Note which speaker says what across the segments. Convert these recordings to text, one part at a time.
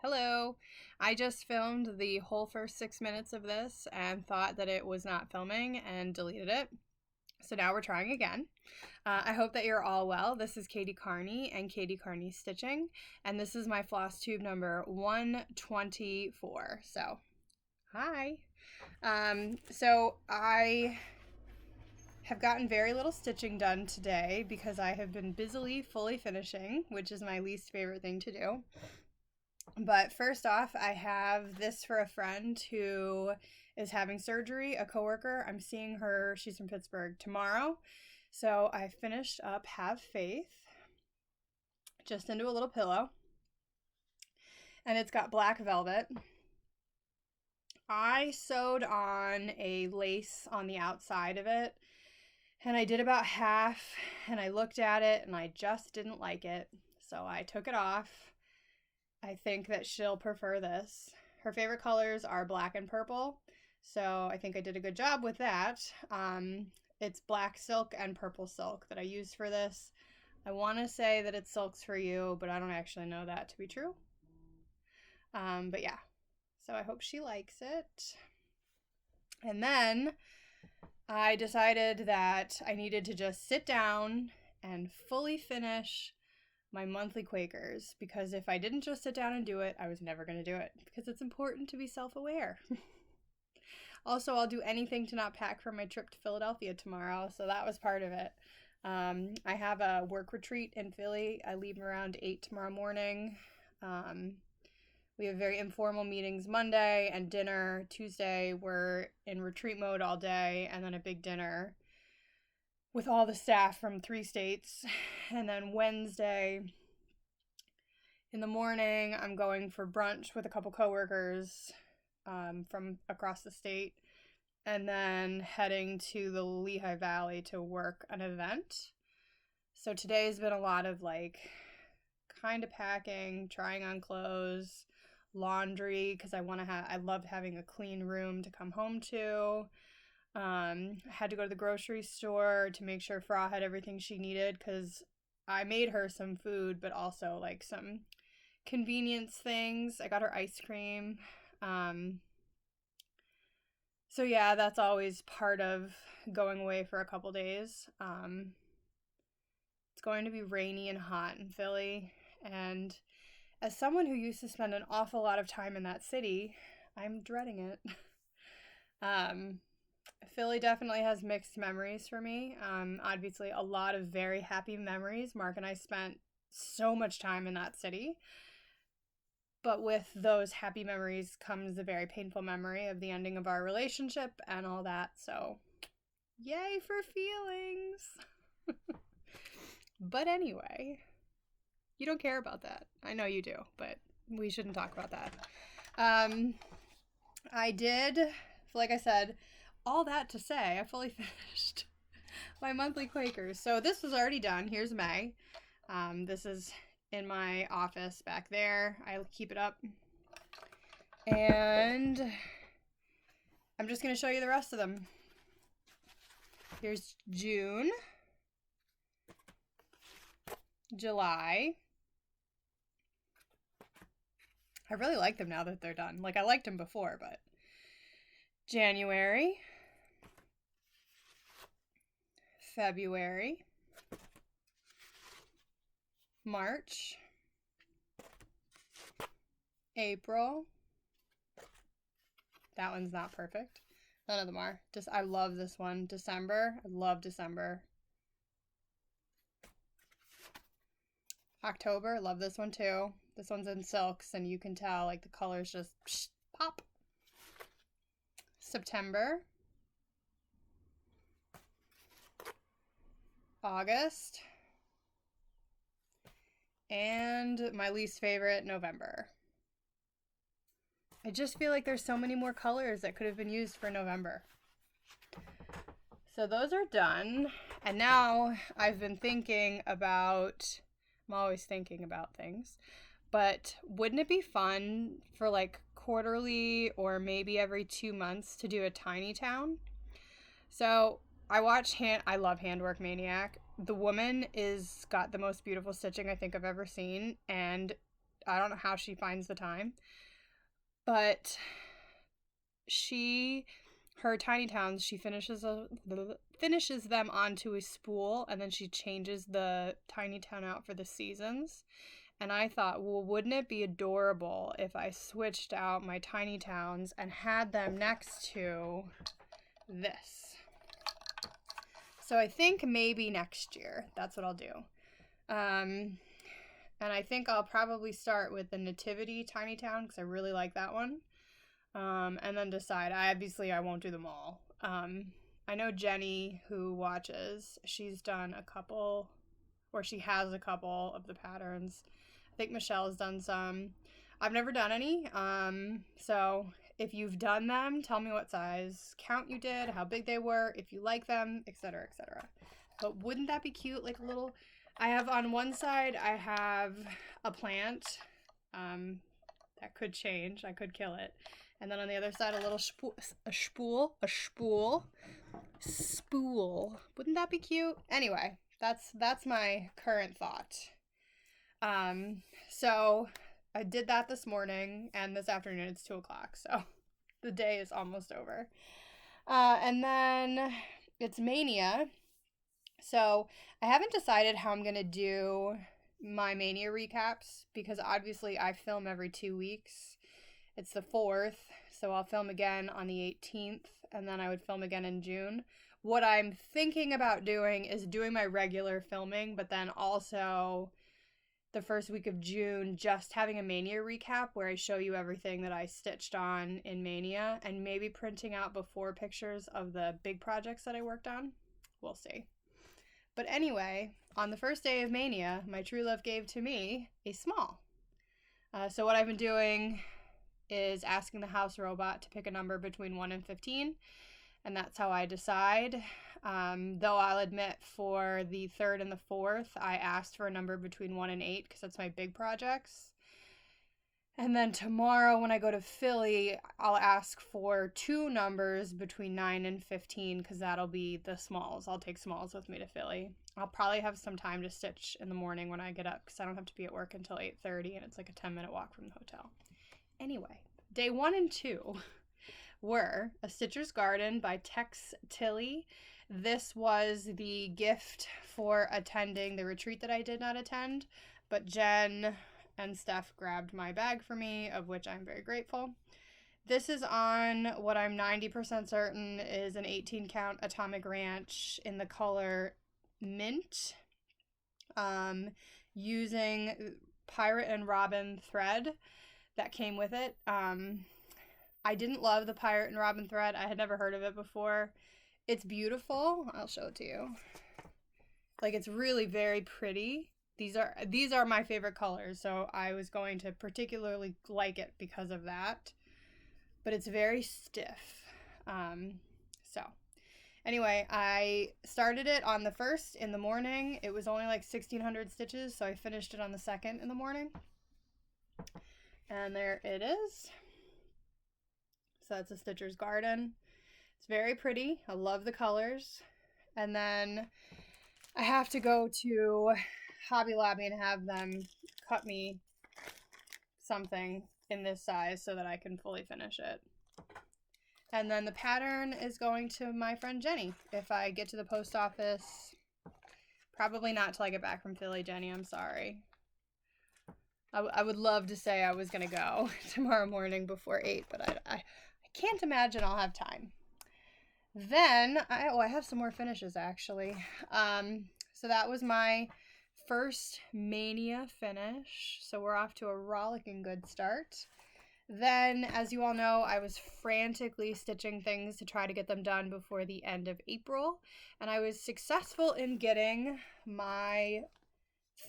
Speaker 1: Hello. I just filmed the whole first 6 minutes of this and thought that it was not filming and deleted it. So now we're trying again. I hope that you're all well. This is Katie Carney and Katie Carney Stitching, and this is my Flosstube number 124. So, hi. So I have gotten very little stitching done today because I have been busily fully finishing, which is my least favorite thing to do. But first off, I have this for a friend who is having surgery, a coworker. I'm seeing her, she's from Pittsburgh, tomorrow. So I finished up Have Faith, just into a little pillow. And it's got black velvet. I sewed on a lace on the outside of it. And I did about half, and I looked at it, and I just didn't like it. So I took it off. I think that she'll prefer this. Her favorite colors are black and purple, so I think I did a good job with that. It's black silk and purple silk that I used for this. I want to say that it's Silks for You, but I don't actually know that to be true. But yeah, so I hope she likes it. And then I decided that I needed to just sit down and fully finish my monthly Quakers, because if I didn't just sit down and do it, I was never going to do it, because it's important to be self-aware. Also, I'll do anything to not pack for my trip to Philadelphia tomorrow, so that was part of it. I have a work retreat in Philly. I leave around 8 tomorrow morning. We have very informal meetings Monday and dinner. Tuesday, we're in retreat mode all day, and then a big dinner with all the staff from 3 states. And then Wednesday in the morning, I'm going for brunch with a couple coworkers from across the state, and then heading to the Lehigh Valley to work an event. So today's been a lot of kind of packing, trying on clothes, laundry, because I love having a clean room to come home to. I had to go to the grocery store to make sure Fra had everything she needed, because I made her some food, but also some convenience things. I got her ice cream. So yeah, that's always part of going away for a couple days. It's going to be rainy and hot in Philly, and as someone who used to spend an awful lot of time in that city, I'm dreading it. Philly definitely has mixed memories for me. Obviously, a lot of very happy memories. Mark and I spent so much time in that city. But with those happy memories comes the very painful memory of the ending of our relationship and all that. So, yay for feelings. But anyway, you don't care about that. I know you do, but we shouldn't talk about that. I did, like I said, all that to say, I fully finished my monthly Quakers. So this was already done. Here's May. This is in my office back there. I keep it up. And I'm just going to show you the rest of them. Here's June, July. I really like them now that they're done. I liked them before, but January, February, March, April. That one's not perfect. None of them are. I love this one. December. I love December. October. Love this one too. This one's in silks, and you can tell the colors just pop. September. August. And my least favorite, November. I just feel like there's so many more colors that could have been used for November. So those are done. And now I've been thinking about, I'm always thinking about things, but wouldn't it be fun for quarterly or maybe every 2 months to do a tiny town? So I love Handwork Maniac. The woman got the most beautiful stitching I think I've ever seen, and I don't know how she finds the time. But her tiny towns, she finishes them onto a spool, and then she changes the tiny town out for the seasons. And I thought, well, wouldn't it be adorable if I switched out my tiny towns and had them next to this? So I think maybe next year, that's what I'll do. And I think I'll probably start with the Nativity Tiny Town because I really like that one. And then decide. I won't do them all. I know Jenny, who watches, she's done a couple, or she has a couple of the patterns. I think Michelle's done some. I've never done any. So if you've done them, tell me what size count you did, how big they were, if you like them, etc., etc. But wouldn't that be cute? Like a little... I have on one side, I have a plant. That could change. I could kill it. And then on the other side, a little spool. Wouldn't that be cute? Anyway, that's my current thought. So I did that this morning, and this afternoon it's 2 o'clock. So the day is almost over. And then it's MAYNIA. So I haven't decided how I'm going to do my MAYNIA recaps because obviously I film every 2 weeks. It's the 4th, so I'll film again on the 18th, and then I would film again in June. What I'm thinking about doing is doing my regular filming, but then also the first week of June, just having a MAYNIA recap where I show you everything that I stitched on in MAYNIA, and maybe printing out before pictures of the big projects that I worked on. We'll see. But anyway, on the first day of MAYNIA, my true love gave to me a small. So what I've been doing is asking the house robot to pick a number between 1 and 15, and that's how I decide. Though I'll admit for the 3rd and the 4th, I asked for a number between 1 and 8 because that's my big projects. And then tomorrow when I go to Philly, I'll ask for 2 numbers between 9 and 15 because that'll be the smalls. I'll take smalls with me to Philly. I'll probably have some time to stitch in the morning when I get up because I don't have to be at work until 8:30 and it's like a 10-minute walk from the hotel. Anyway, day 1 and 2 were A Stitcher's Garden by Tex Tilly. This was the gift for attending the retreat that I did not attend, but Jen and Steph grabbed my bag for me, of which I'm very grateful. This is on what I'm 90% certain is an 18 count Atomic Ranch in the color Mint, using Pirate and Robin thread that came with it. I didn't love the Pirate and Robin thread. I had never heard of it before. It's beautiful. I'll show it to you. Like, it's really very pretty. These are my favorite colors, so I was going to particularly like it because of that. But it's very stiff. So anyway, I started it on the 1st in the morning. It was only like 1,600 stitches, so I finished it on the 2nd in the morning. And there it is. So that's A Stitcher's Garden. It's very pretty. I love the colors. And then I have to go to Hobby Lobby and have them cut me something in this size so that I can fully finish it. And then the pattern is going to my friend Jenny. If I get to the post office, probably not till I get back from Philly, Jenny, I'm sorry. I would love to say I was going to go tomorrow morning before 8, but I can't imagine I'll have time. Then, I have some more finishes actually. So that was my first MAYNIA finish. So we're off to a rollicking good start. Then, as you all know, I was frantically stitching things to try to get them done before the end of April. And I was successful in getting my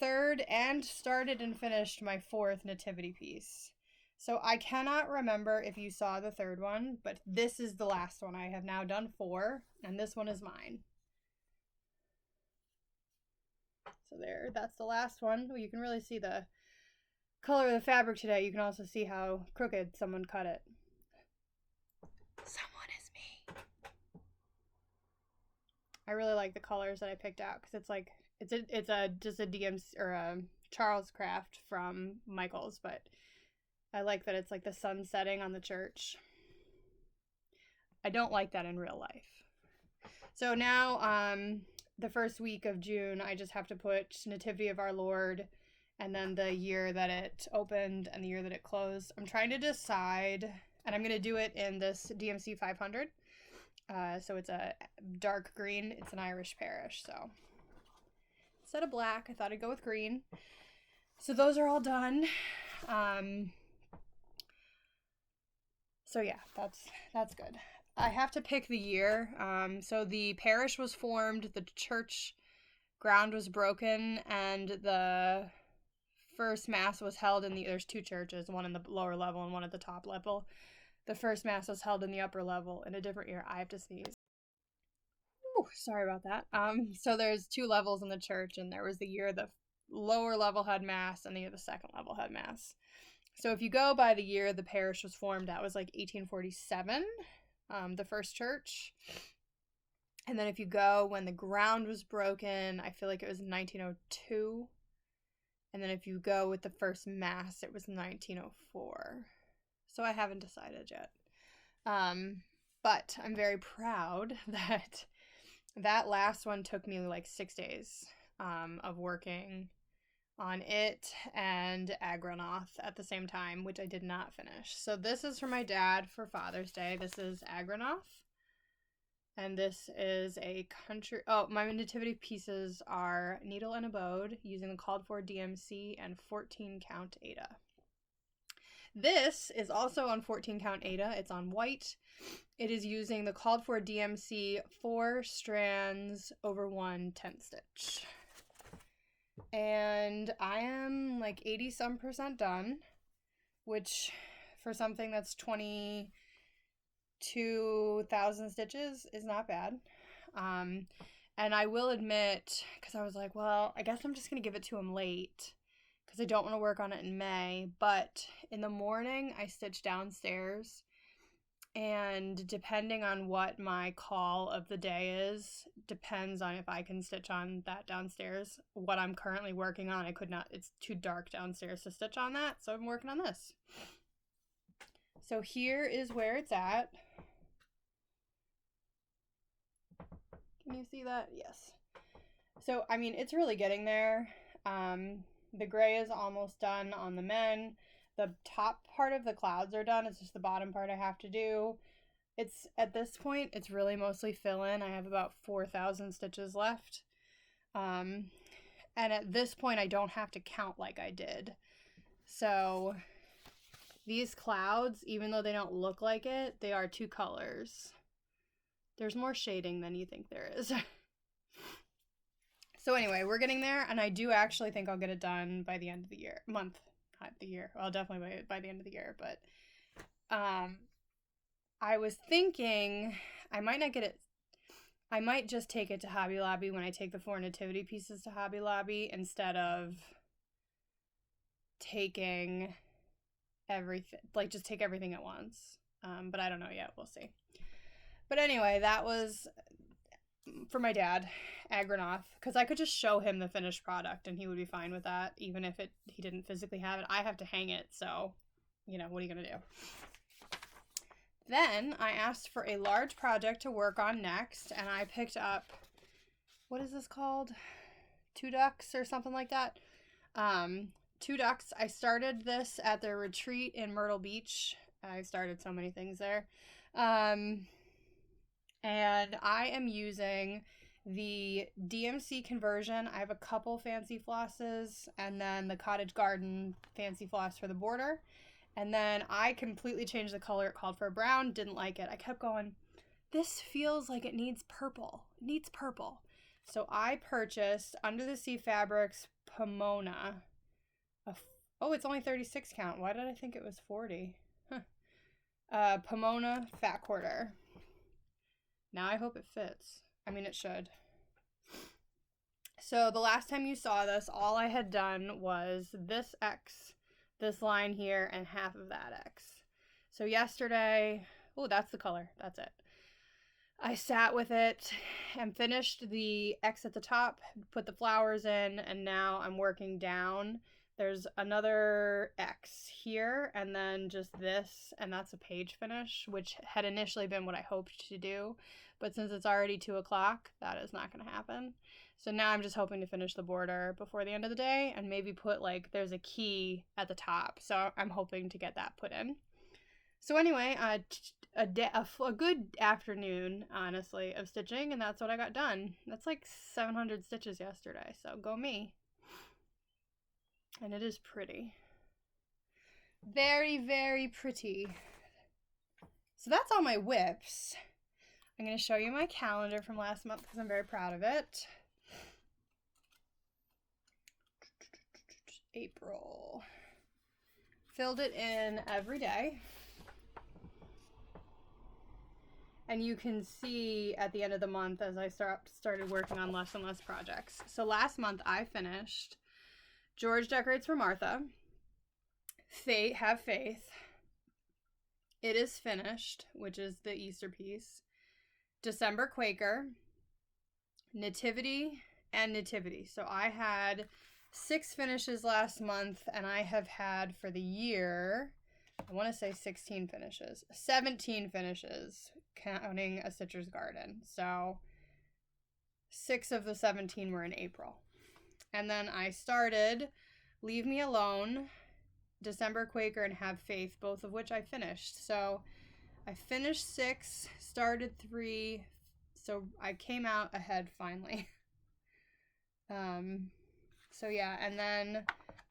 Speaker 1: 3rd and started and finished my 4th nativity piece. So I cannot remember if you saw the 3rd one, but this is the last one. I have now done 4, and this one is mine. So there, that's the last one. You can really see the color of the fabric today. You can also see how crooked someone cut it. Someone is me. I really like the colors that I picked out because it's like it's just a DMC or a Charles Craft from Michael's, but I like that it's like the sun setting on the church. I don't like that in real life. So now, the first week of June, I just have to put Nativity of Our Lord and then the year that it opened and the year that it closed. I'm trying to decide, and I'm going to do it in this DMC 500. So it's a dark green. It's an Irish parish. So instead of black, I thought I'd go with green. So those are all done. So yeah, that's good. I have to pick the year. So the parish was formed, the church ground was broken, and the first mass was held in there's two churches, one in the lower level and one at the top level. The first mass was held in the upper level in a different year. I have to sneeze. Ooh, sorry about that. So there's two levels in the church, and there was the year the lower level had mass and the year the second level had mass. So if you go by the year the parish was formed, that was like 1847, the first church. And then if you go when the ground was broken, I feel like it was 1902. And then if you go with the first mass, it was 1904. So I haven't decided yet. But I'm very proud that that last one took me like 6 days of working on it and Agronoth at the same time, which I did not finish. So this is for my dad for Father's Day. This is Agronoth. And this is a country... Oh, my nativity pieces are needle and abode using the called for DMC and 14 count Ada. This is also on 14 count Ada. It's on white. It is using the called for DMC 4 strands over 1 10 stitch. And I am like 80-some% done, which for something that's 22,000 stitches is not bad. And I will admit, because I was like, well, I guess I'm just going to give it to him late because I don't want to work on it in May. But in the morning, I stitch downstairs. And depending on what my call of the day is, depends on if I can stitch on that downstairs. What I'm currently working on, I could not, it's too dark downstairs to stitch on that, so I'm working on this. So here is where it's at. Can you see that? Yes. So, I mean, it's really getting there. The gray is almost done on the men. The top part of the clouds are done. It's just the bottom part I have to do. It's, at this point, it's really mostly fill in. I have about 4,000 stitches left. And at this point, I don't have to count like I did. So these clouds, even though they don't look like it, they are two colors. There's more shading than you think there is. So anyway, we're getting there, and I do actually think I'll get it done by the end of the year. Month. Not the year. Well, definitely by the end of the year, but I was thinking I might not get it. I might just take it to Hobby Lobby when I take the 4 nativity pieces to Hobby Lobby instead of taking everything, like just take everything at once. But I don't know yet. We'll see. But anyway, that was for my dad, Agronoth, because I could just show him the finished product and he would be fine with that, even if he didn't physically have it. I have to hang it, so, you know, what are you going to do? Then I asked for a large project to work on next, and I picked up, what is this called? 2 ducks or something like that. 2 ducks. I started this at the retreat in Myrtle Beach. I started so many things there. And I am using the DMC conversion. I have a couple fancy flosses and then the Cottage Garden fancy floss for the border. And then I completely changed the color. It called for a brown. Didn't like it. I kept going, this feels like it needs purple. It needs purple. So I purchased Under the Sea Fabrics Pomona. Oh, it's only 36 count. Why did I think it was 40? Huh. Pomona fat quarter. Now I hope it fits. I mean, it should. So the last time you saw this, all I had done was this X, this line here, and half of that X. So yesterday, oh, that's the color. That's it. I sat with it and finished the X at the top, put the flowers in, and now I'm working down. There's another X here, and then just this, and that's a page finish, which had initially been what I hoped to do. But since it's already 2 o'clock, that is not going to happen. So now I'm just hoping to finish the border before the end of the day, and maybe put, like, there's a key at the top. So I'm hoping to get that put in. So anyway, a good afternoon, honestly, of stitching, and that's what I got done. That's like 700 stitches yesterday, so go me. And it is pretty. Very, very pretty. So that's all my whips. I'm going to show you my calendar from last month because I'm very proud of it. April. Filled it in every day. And you can see at the end of the month as I started working on less and less projects. So last month I finished George Decorates for Martha, Have Faith, It Is Finished, which is the Easter piece, December Quaker, Nativity, and Nativity. So I had 6 finishes last month, and I have had for the year, I want to say 16 finishes, 17 finishes, counting A Stitcher's Garden. So 6 of the 17 were in April. And then I started Leave Me Alone, December Quaker, and Have Faith, both of which I finished. So I finished 6, started 3, so I came out ahead finally. So yeah, and then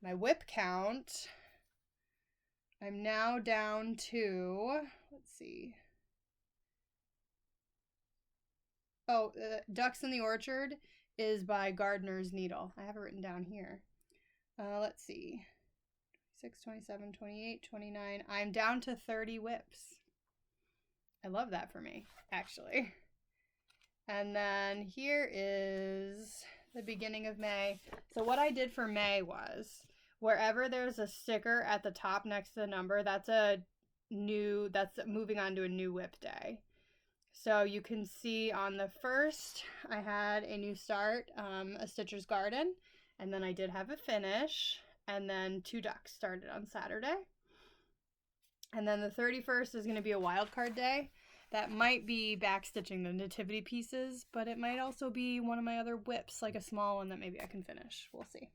Speaker 1: my whip count, I'm now down to, let's see. Oh, Ducks in the Orchard is by Gardener's Needle. I have it written down here. Let's see. 6, 27, 28, 29. I'm down to 30 whips. I love that for me, actually. And then here is the beginning of May. So what I did for May was, wherever there's a sticker at the top next to the number, that's moving on to a new whip day. So you can see on the 1st, I had a new start, A Stitcher's Garden, and then I did have a finish, and then 2 ducks started on Saturday. And then the 31st is going to be a wild card day. That might be backstitching the nativity pieces, but it might also be one of my other whips, like a small one that maybe I can finish. We'll see.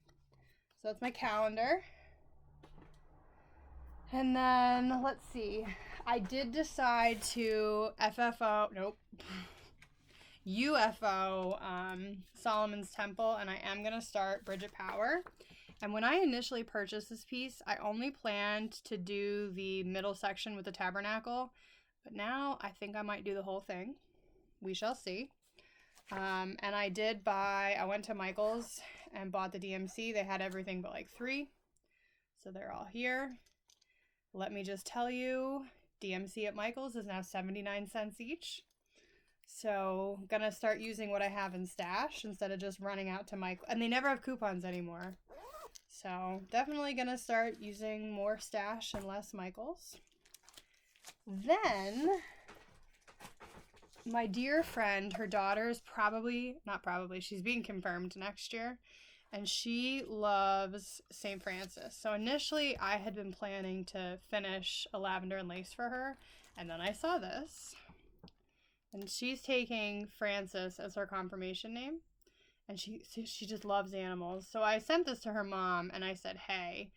Speaker 1: So that's my calendar. And then, let's see. I did decide to UFO Solomon's Temple, and I am going to start Bridget Power. And when I initially purchased this piece, I only planned to do the middle section with the tabernacle, but now I think I might do the whole thing. We shall see. And I went to Michael's and bought the DMC. They had everything but like 3. So they're all here. Let me just tell you, DMC at Michael's is now 79 cents each. So I'm gonna start using what I have in stash instead of just running out to Michael. And they never have coupons anymore. So definitely gonna start using more stash and less Michael's. Then my dear friend, her daughter's she's being confirmed next year. And she loves St. Francis. So initially I had been planning to finish a lavender and lace for her. And then I saw this. And she's taking Francis as her confirmation name. And she just loves animals. So I sent this to her mom and I said, hey,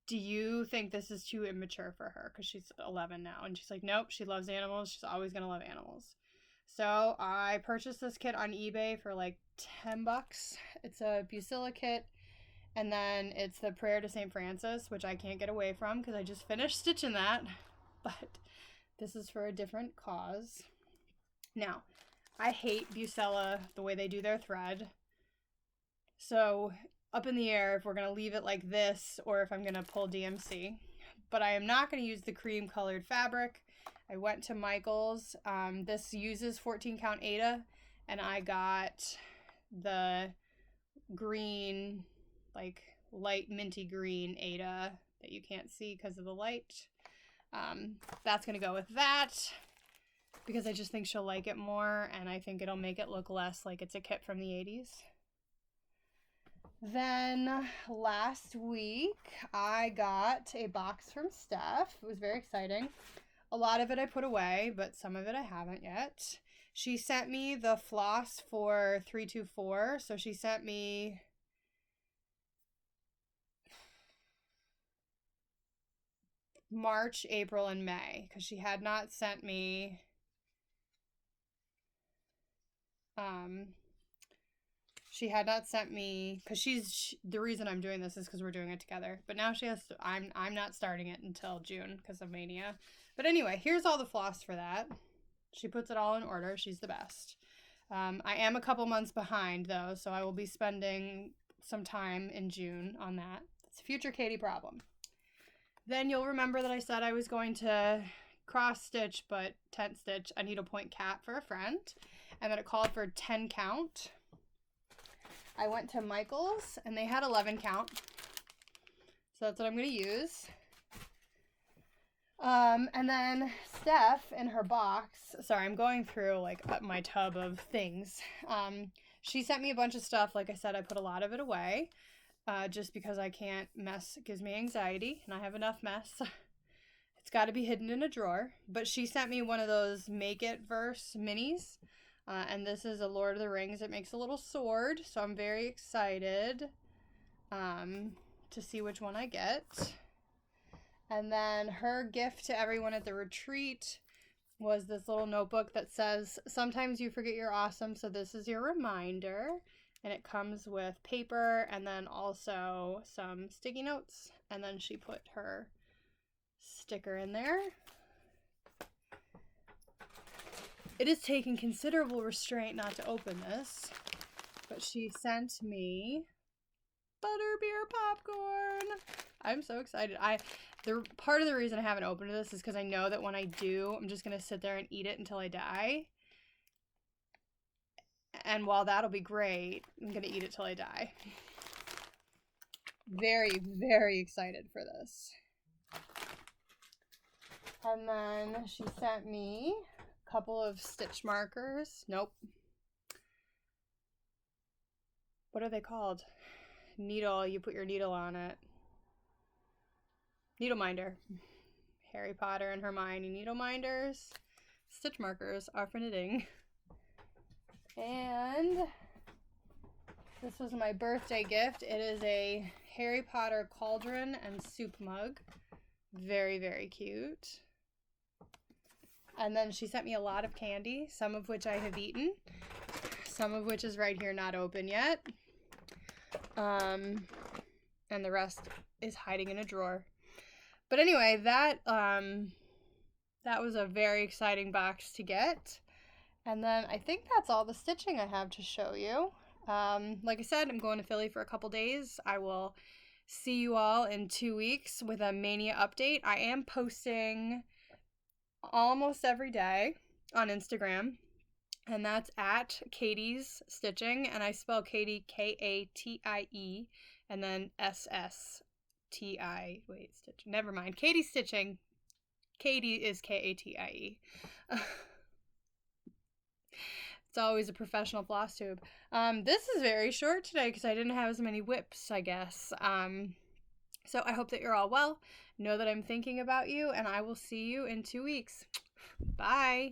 Speaker 1: do you think this is too immature for her? Because she's 11 now. And she's like, nope, she loves animals. She's always going to love animals. So I purchased this kit on eBay for like $10. It's a Busilla kit. And then it's the Prayer to St. Francis, which I can't get away from because I just finished stitching that. But this is for a different cause. Now, I hate Busilla, the way they do their thread. So up in the air if we're going to leave it like this or if I'm going to pull DMC. But I am not going to use the cream colored fabric. I went to Michael's. This uses 14 count Aida, and I got the green, like light minty green Aida that you can't see because of the light. That's going to go with that. because I just think she'll like it more, and I think it'll make it look less like it's a kit from the 80s. Then last week I got a box from Steph. It was very exciting. A lot of it I put away, but some of it I haven't yet. She sent me the floss for 324. So she sent me March, April, and May, because she had not sent me because the reason I'm doing this is because we're doing it together. But now she has to, I'm not starting it until June because of Mania. But anyway, here's all the floss for that. She puts it all in order. She's the best. I am a couple months behind though, so I will be spending some time in June on that. It's a future Katie problem. Then you'll remember that I said I was going to cross stitch but tent stitch a needlepoint cap for a friend, and that it called for 10 count. I went to Michael's and they had 11 count, so that's what I'm going to use. And then Steph in her box, sorry, I'm going through like my tub of things. She sent me a bunch of stuff. Like I said, I put a lot of it away, just because I can't mess. It gives me anxiety and I have enough mess. It's got to be hidden in a drawer. But she sent me one of those Make It Verse minis. And this is a Lord of the Rings. It makes a little sword. So I'm very excited to see which one I get. And then her gift to everyone at the retreat was this little notebook that says, sometimes you forget you're awesome, so this is your reminder. And it comes with paper and then also some sticky notes. And then she put her sticker in there. It is taking considerable restraint not to open this, but she sent me butterbeer popcorn. I'm so excited. Part of the reason I haven't opened this is because I know that when I do, I'm just going to sit there and eat it until I die. And while that'll be great, I'm going to eat it till I die. Very, very excited for this. And then she sent me a couple of stitch markers. Nope. What are they called? Needle. You put your needle on it. Needle minder. Harry Potter and Hermione needle minders. Stitch markers are for knitting. And this was my birthday gift. It is a Harry Potter cauldron and soup mug. Very, very cute. And then she sent me a lot of candy, some of which I have eaten, some of which is right here not open yet. And the rest is hiding in a drawer. But anyway, that was a very exciting box to get. And then I think that's all the stitching I have to show you. Like I said, I'm going to Philly for a couple days. I will see you all in 2 weeks with a Mania update. I am posting almost every day on Instagram, and that's at Katie's Stitching, and I spell Katie Katie, and then SSTI. Wait, stitch. Never mind. Katie's Stitching. Katie is Katie. It's always a professional Flosstube. This is very short today because I didn't have as many whips, I guess. So I hope that you're all well. Know that I'm thinking about you, and I will see you in 2 weeks. Bye.